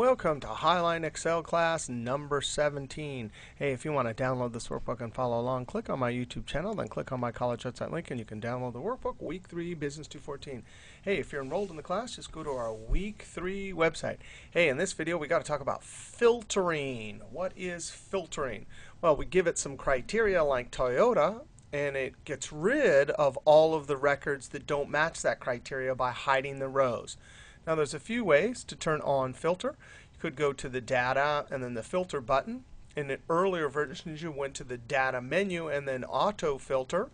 Welcome to Highline Excel class number 17. Hey, if you want to download this workbook and follow along, click on my YouTube channel, then click on my college website link, and you can download the workbook, Week 3, Business 214. Hey, if you're enrolled in the class, just go to our Week 3 website. Hey, in this video, we got to talk about filtering. What is filtering? Well, we give it some criteria like Toyota, and it gets rid of all of the records that don't match that criteria by hiding the rows. Now there's a few ways to turn on filter. You could go to the data and then the filter button. In the earlier versions you went to the data menu and then auto filter.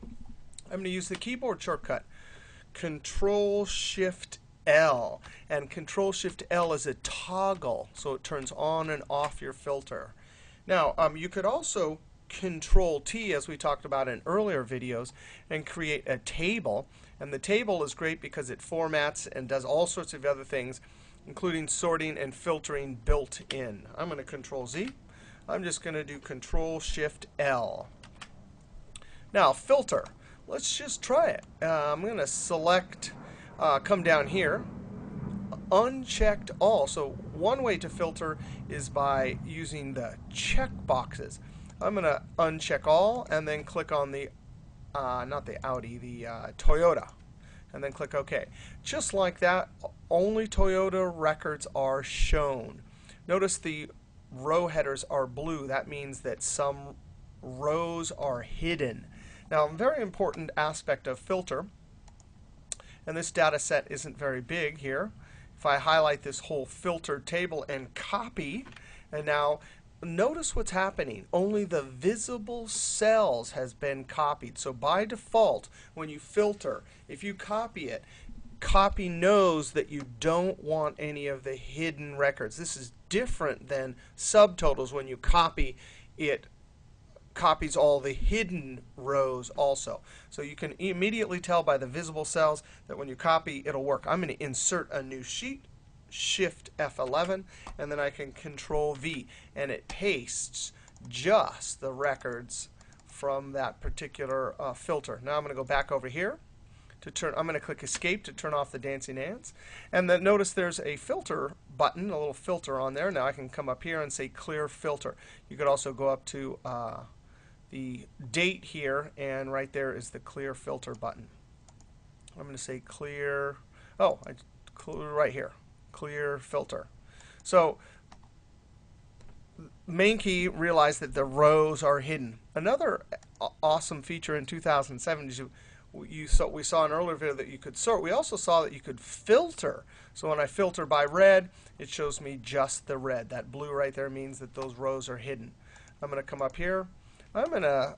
I'm going to use the keyboard shortcut Control Shift L, and Control Shift L is a toggle, so it turns on and off your filter. Now you could also Control T, as we talked about in earlier videos, and create a table. And the table is great because it formats and does all sorts of other things, including sorting and filtering built in. I'm going to Control Z. I'm just going to do Control Shift L. Now filter. Let's just try it. I'm going to select, come down here, unchecked all. So one way to filter is by using the check boxes. I'm going to uncheck all and then click on the, not the Audi, the Toyota, and then click OK. Just like that, only Toyota records are shown. Notice the row headers are blue. That means that some rows are hidden. Now, a very important aspect of filter, and this data set isn't very big here. If I highlight this whole filter table and copy, and now notice what's happening. Only the visible cells has been copied. So by default, when you filter, if you copy it, copy knows that you don't want any of the hidden records. This is different than subtotals. When you copy, it copies all the hidden rows also. So you can immediately tell by the visible cells that when you copy, it'll work. I'm going to insert a new sheet. Shift F11, and then I can Control V, and it pastes just the records from that particular filter. Now I'm going to go back over here to turn. I'm going to click Escape to turn off the dancing ants, and then notice there's a filter button, a little filter on there. Now I can come up here and say Clear Filter. You could also go up to the date here, and right there is the Clear Filter button. I'm going to say Clear. Oh, right here. Clear filter. So main key realized that the rows are hidden. Another awesome feature in 2007 is we saw in an earlier video that you could sort. We also saw that you could filter. So when I filter by red, it shows me just the red. That blue right there means that those rows are hidden. I'm going to come up here. I'm going to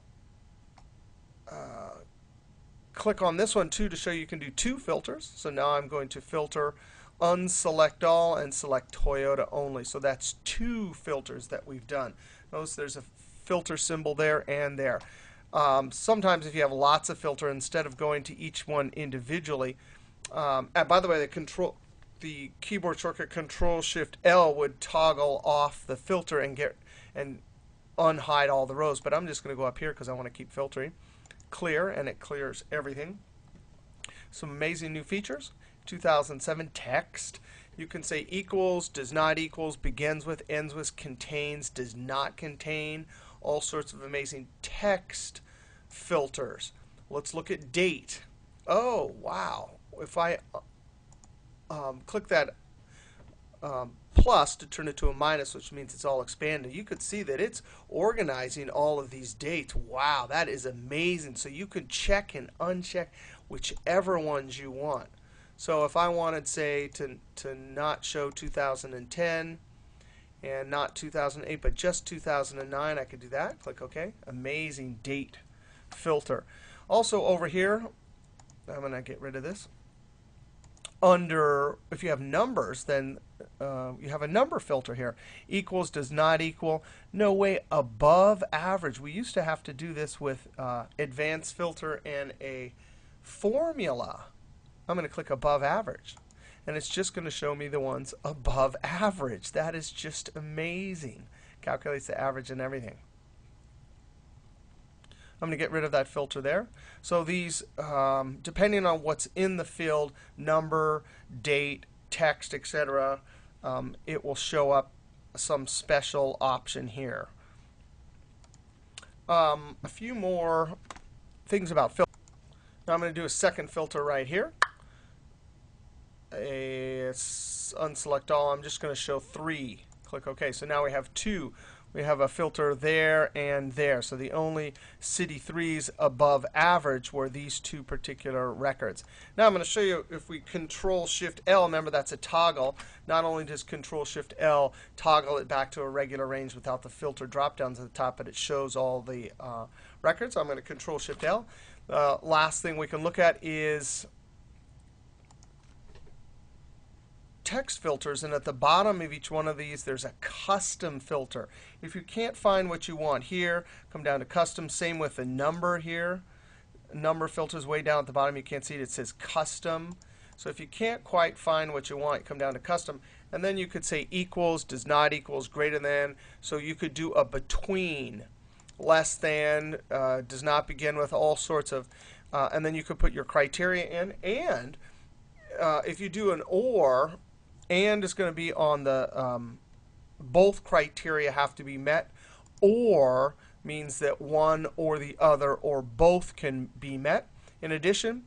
click on this one too to show you can do two filters. So now I'm going to filter unselect all and select Toyota only. So that's two filters that we've done. Notice there's a filter symbol there and there. Sometimes if you have lots of filter, instead of going to each one individually, and by the way, the keyboard shortcut Control Shift L would toggle off the filter and unhide all the rows. But I'm just going to go up here because I want to keep filtering. Clear, and it clears everything. Some amazing new features. 2007 text. You can say equals, does not equals, begins with, ends with, contains, does not contain. All sorts of amazing text filters. Let's look at date. Oh, wow. If I click that plus to turn it to a minus, which means it's all expanded, you could see that it's organizing all of these dates. Wow, that is amazing. So you could check and uncheck whichever ones you want. So if I wanted, say, to not show 2010 and not 2008, but just 2009, I could do that. Click OK. Amazing date filter. Also over here, I'm going to get rid of this. Under, if you have numbers, then you have a number filter here. Equals, does not equal, no way, above average. We used to have to do this with advanced filter and a formula. I'm going to click above average, and it's just going to show me the ones above average. That is just amazing. Calculates the average and everything. I'm going to get rid of that filter there. So these, depending on what's in the field, number, date, text, etc., it will show up some special option here. A few more things about filter. Now I'm going to do a second filter right here. Unselect all. I'm just going to show 3. Click OK. So now we have 2. We have a filter there and there. So the only City 3s above average were these 2 particular records. Now I'm going to show you if we Control-Shift-L. Remember, that's a toggle. Not only does Control-Shift-L toggle it back to a regular range without the filter drop-downs at the top, but it shows all the records. So I'm going to Control-Shift-L. Last thing we can look at is text filters, and at the bottom of each one of these there's a custom filter. If you can't find what you want here, come down to custom. Same with the number here. Number filters way down at the bottom. You can't see it. It says custom. So if you can't quite find what you want, come down to custom. And then you could say equals, does not equals, greater than. So you could do a between, less than, does not begin with, all sorts of. And then you could put your criteria in. And if you do an or, and is going to be on the both criteria have to be met. Or means that one or the other or both can be met. In addition,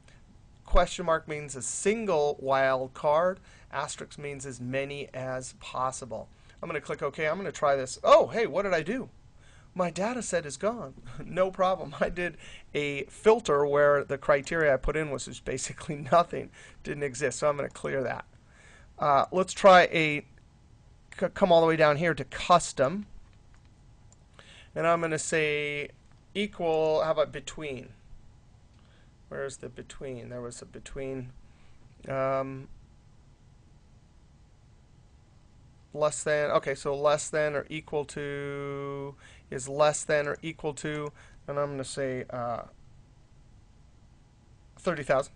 question mark means a single wild card. Asterisk means as many as possible. I'm going to click OK. I'm going to try this. Oh, hey, what did I do? My data set is gone. No problem. I did a filter where the criteria I put in was just basically nothing. Didn't exist. So I'm going to clear that. Let's try come all the way down here to custom. And I'm going to say equal, how about between? Where's the between? There was a between. Less than, OK, so less than or equal to is less than or equal to, and I'm going to say 30,000.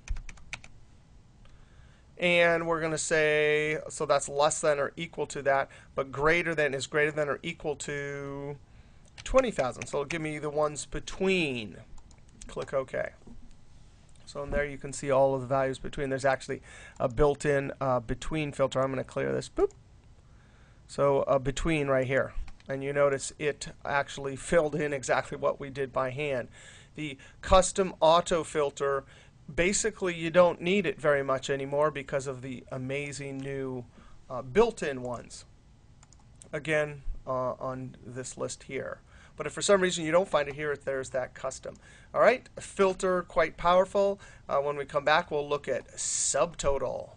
And we're going to say, so that's less than or equal to that, but greater than is greater than or equal to 20,000. So it'll give me the ones between. Click OK. So in there you can see all of the values between. There's actually a built-in between filter. I'm going to clear this. Boop. So between right here. And you notice it actually filled in exactly what we did by hand. The custom auto filter, basically you don't need it very much anymore because of the amazing new built-in ones. Again, on this list here. But if for some reason you don't find it here, there's that custom. All right, filter, quite powerful. When we come back, we'll look at subtotal.